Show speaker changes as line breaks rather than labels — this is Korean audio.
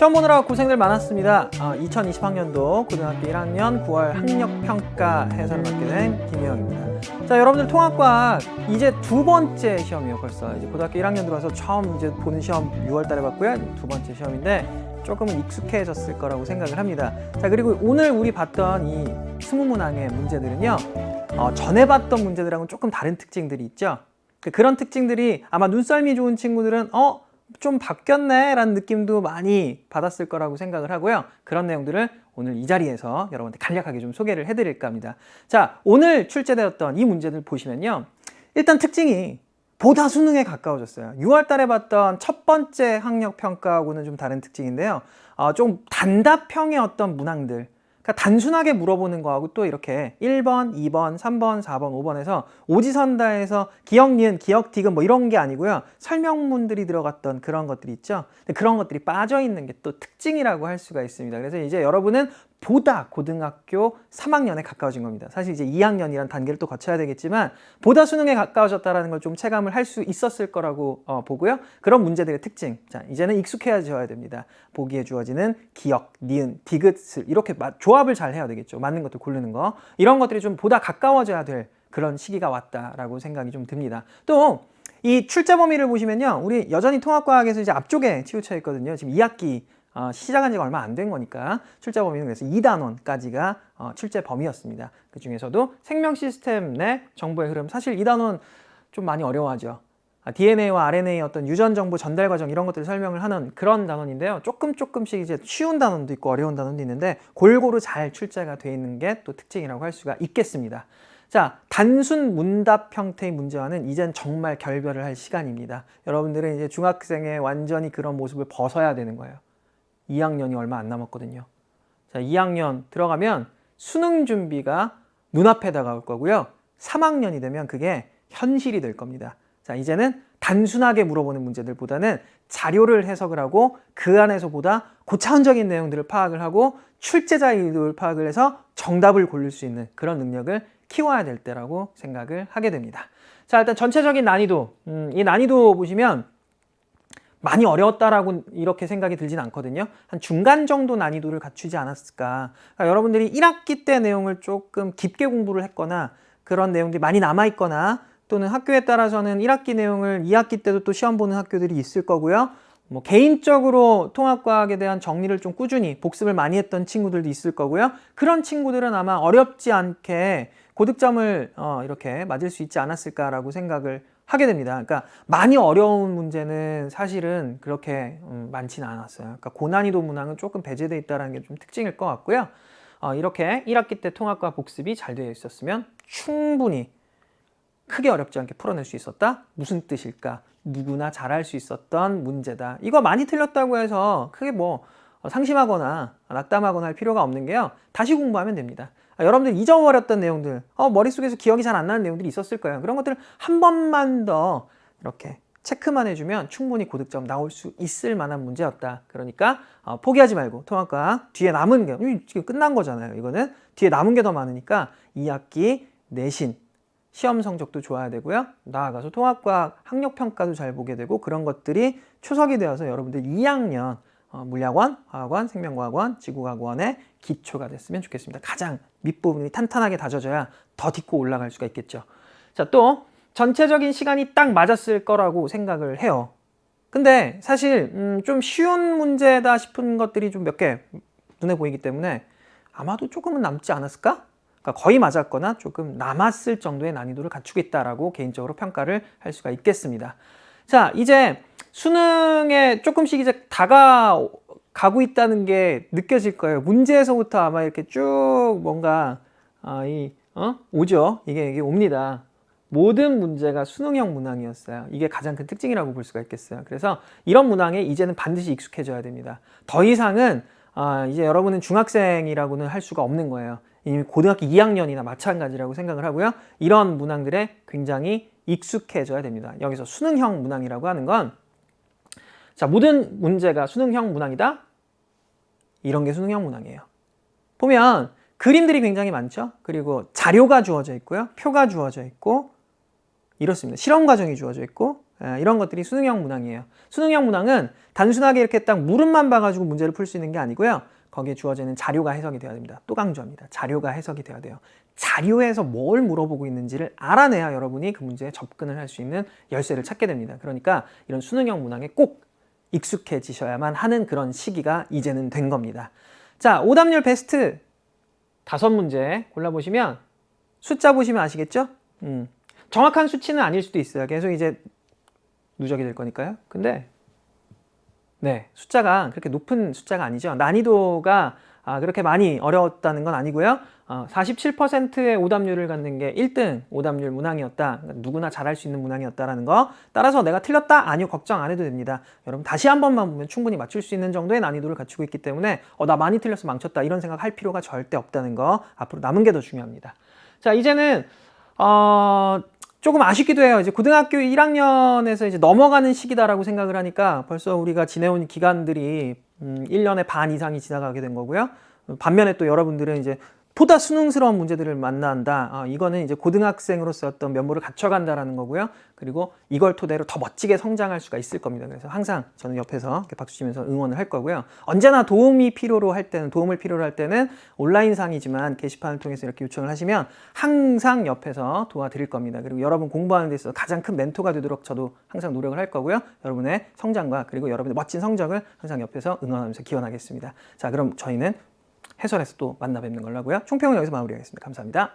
시험 보느라 고생들 많았습니다. 2020학년도 고등학교 1학년 9월 학력평가 해설을 맡게 된 김혜영입니다. 자, 여러분들 통합과학 이제 두 번째 시험이에요. 벌써 이제 고등학교 1학년 들어와서 처음 이제 보는 시험 6월 달에 봤고요. 두 번째 시험인데 조금은 익숙해졌을 거라고 생각을 합니다. 자, 그리고 오늘 우리 봤던 이 20문항의 문제들은요, 전에 봤던 문제들하고는 조금 다른 특징들이 있죠. 그런 특징들이 아마 눈썰미 좋은 친구들은 좀 바뀌었네 라는 느낌도 많이 받았을 거라고 생각을 하고요. 그런 내용들을 오늘 이 자리에서 여러분한테 간략하게 좀 소개를 해드릴까 합니다. 자, 오늘 출제되었던 이 문제들 보시면요, 일단 특징이 보다 수능에 가까워졌어요. 6월 달에 봤던 첫 번째 학력평가하고는 좀 다른 특징인데요, 좀 단답형의 어떤 문항들, 그러니까 단순하게 물어보는 거하고 또 이렇게 1번, 2번, 3번, 4번, 5번에서 오지선다에서 기억, 니은, 기억, 디귿 뭐 이런 게 아니고요. 설명문들이 들어갔던 그런 것들이 있죠. 그런 것들이 빠져있는 게 또 특징이라고 할 수가 있습니다. 그래서 이제 여러분은 보다 고등학교 3학년에 가까워진 겁니다. 사실 이제 2학년이라는 단계를 또 거쳐야 되겠지만 보다 수능에 가까워졌다는 걸 좀 체감을 할 수 있었을 거라고 보고요. 그런 문제들의 특징, 자, 이제는 익숙해져야 됩니다. 보기에 주어지는 기억, 니은, 디귿을 이렇게 조합을 잘 해야 되겠죠. 맞는 것들 고르는 거, 이런 것들이 좀 보다 가까워져야 될 그런 시기가 왔다라고 생각이 좀 듭니다. 또 이 출제 범위를 보시면요, 우리 여전히 통합과학에서 이제 앞쪽에 치우쳐 있거든요. 지금 2학기 시작한 지가 얼마 안 된 거니까 출제 범위는 그래서 2단원까지가 출제 범위였습니다. 그 중에서도 생명 시스템 내 정보의 흐름, 사실 2단원 좀 많이 어려워하죠. DNA와 RNA의 어떤 유전 정보 전달 과정 이런 것들을 설명을 하는 그런 단원인데요. 조금씩 이제 쉬운 단원도 있고 어려운 단원도 있는데 골고루 잘 출제가 되어 있는 게 또 특징이라고 할 수가 있겠습니다. 자, 단순 문답 형태의 문제와는 이젠 정말 결별을 할 시간입니다. 여러분들은 이제 중학생의 완전히 그런 모습을 벗어야 되는 거예요. 2학년이 얼마 안 남았거든요. 자, 2학년 들어가면 수능 준비가 눈앞에 다가올 거고요. 3학년이 되면 그게 현실이 될 겁니다. 자, 이제는 단순하게 물어보는 문제들보다는 자료를 해석을 하고 그 안에서 보다 고차원적인 내용들을 파악을 하고 출제자의 의도를 파악을 해서 정답을 고를 수 있는 그런 능력을 키워야 될 때라고 생각을 하게 됩니다. 자, 일단 전체적인 난이도, 이 난이도 보시면 많이 어려웠다라고 이렇게 생각이 들진 않거든요. 한 중간 정도 난이도를 갖추지 않았을까. 그러니까 여러분들이 1학기 때 내용을 조금 깊게 공부를 했거나 그런 내용들이 많이 남아있거나 또는 학교에 따라서는 1학기 내용을 2학기 때도 또 시험 보는 학교들이 있을 거고요. 뭐 개인적으로 통합과학에 대한 정리를 좀 꾸준히 복습을 많이 했던 친구들도 있을 거고요. 그런 친구들은 아마 어렵지 않게 고득점을 이렇게 맞을 수 있지 않았을까라고 생각을 하게 됩니다. 그러니까 많이 어려운 문제는 사실은 그렇게 많지는 않았어요. 그러니까 고난이도 문항은 조금 배제되어 있다는 게 좀 특징일 것 같고요. 이렇게 1학기 때 통합과 복습이 잘 되어 있었으면 충분히 크게 어렵지 않게 풀어낼 수 있었다? 무슨 뜻일까? 누구나 잘할 수 있었던 문제다. 이거 많이 틀렸다고 해서 크게 뭐 상심하거나 낙담하거나 할 필요가 없는 게요, 다시 공부하면 됩니다. 여러분들 잊어버렸던 내용들, 머릿속에서 기억이 잘 안 나는 내용들이 있었을 거예요. 그런 것들을 한 번만 더 이렇게 체크만 해주면 충분히 고득점 나올 수 있을 만한 문제였다. 그러니까 포기하지 말고 통합과학 뒤에 남은 게, 지금 끝난 거잖아요. 이거는 뒤에 남은 게 더 많으니까 2학기 내신 시험 성적도 좋아야 되고요. 나아가서 통합과학 학력평가도 잘 보게 되고, 그런 것들이 초석이 되어서 여러분들 2학년 물리학원, 화학원, 생명과학원, 지구과학원의 기초가 됐으면 좋겠습니다. 가장 밑부분이 탄탄하게 다져져야 더 딛고 올라갈 수가 있겠죠. 자, 또 전체적인 시간이 딱 맞았을 거라고 생각을 해요. 근데 사실 좀 쉬운 문제다 싶은 것들이 좀 몇 개 눈에 보이기 때문에 아마도 조금은 남지 않았을까? 그러니까 거의 맞았거나 조금 남았을 정도의 난이도를 갖추고 있다라고 개인적으로 평가를 할 수가 있겠습니다. 자, 이제 수능에 조금씩 이제 다가가고 있다는 게 느껴질 거예요. 문제에서부터 아마 이렇게 쭉 뭔가 오죠. 이게 옵니다. 모든 문제가 수능형 문항이었어요. 이게 가장 큰 특징이라고 볼 수가 있겠어요. 그래서 이런 문항에 이제는 반드시 익숙해져야 됩니다. 더 이상은 이제 여러분은 중학생이라고는 할 수가 없는 거예요. 이미 고등학교 2학년이나 마찬가지라고 생각을 하고요. 이런 문항들에 굉장히 익숙해져야 됩니다. 여기서 수능형 문항이라고 하는 건, 자, 모든 문제가 수능형 문항이다? 이런 게 수능형 문항이에요. 보면 그림들이 굉장히 많죠. 그리고 자료가 주어져 있고요. 표가 주어져 있고 이렇습니다. 실험 과정이 주어져 있고, 이런 것들이 수능형 문항이에요. 수능형 문항은 단순하게 이렇게 딱 물음만 봐가지고 문제를 풀 수 있는 게 아니고요. 거기에 주어지는 자료가 해석이 돼야 됩니다. 또 강조합니다. 자료가 해석이 돼야 돼요. 자료에서 뭘 물어보고 있는지를 알아내야 여러분이 그 문제에 접근을 할 수 있는 열쇠를 찾게 됩니다. 그러니까 이런 수능형 문항에 꼭 익숙해지셔야만 하는 그런 시기가 이제는 된 겁니다. 자, 오답률 베스트 5문제 골라보시면 숫자 보시면 아시겠죠? 정확한 수치는 아닐 수도 있어요. 계속 이제 누적이 될 거니까요. 근데 네, 숫자가 그렇게 높은 숫자가 아니죠. 난이도가 그렇게 많이 어려웠다는 건 아니고요. 47%의 오답률을 갖는 게 1등 오답률 문항이었다. 그러니까 누구나 잘할 수 있는 문항이었다라는 거. 따라서 내가 틀렸다? 아니요, 걱정 안 해도 됩니다. 여러분 다시 한 번만 보면 충분히 맞출 수 있는 정도의 난이도를 갖추고 있기 때문에 나 많이 틀려서 망쳤다 이런 생각 할 필요가 절대 없다는 거. 앞으로 남은 게 더 중요합니다. 자, 이제는 조금 아쉽기도 해요. 이제 고등학교 1학년에서 이제 넘어가는 시기다라고 생각을 하니까 벌써 우리가 지내온 기간들이 1년의 반 이상이 지나가게 된 거고요. 반면에 또 여러분들은 이제 보다 수능스러운 문제들을 만난다. 이거는 이제 고등학생으로서 어떤 면모를 갖춰간다라는 거고요. 그리고 이걸 토대로 더 멋지게 성장할 수가 있을 겁니다. 그래서 항상 저는 옆에서 이렇게 박수 치면서 응원을 할 거고요. 언제나 도움을 필요로 할 때는 온라인상이지만 게시판을 통해서 이렇게 요청을 하시면 항상 옆에서 도와드릴 겁니다. 그리고 여러분 공부하는 데 있어서 가장 큰 멘토가 되도록 저도 항상 노력을 할 거고요. 여러분의 성장과 그리고 여러분의 멋진 성적을 항상 옆에서 응원하면서 기원하겠습니다. 자, 그럼 저희는 해설에서 또 만나 뵙는 걸로 하고요. 총평은 여기서 마무리하겠습니다. 감사합니다.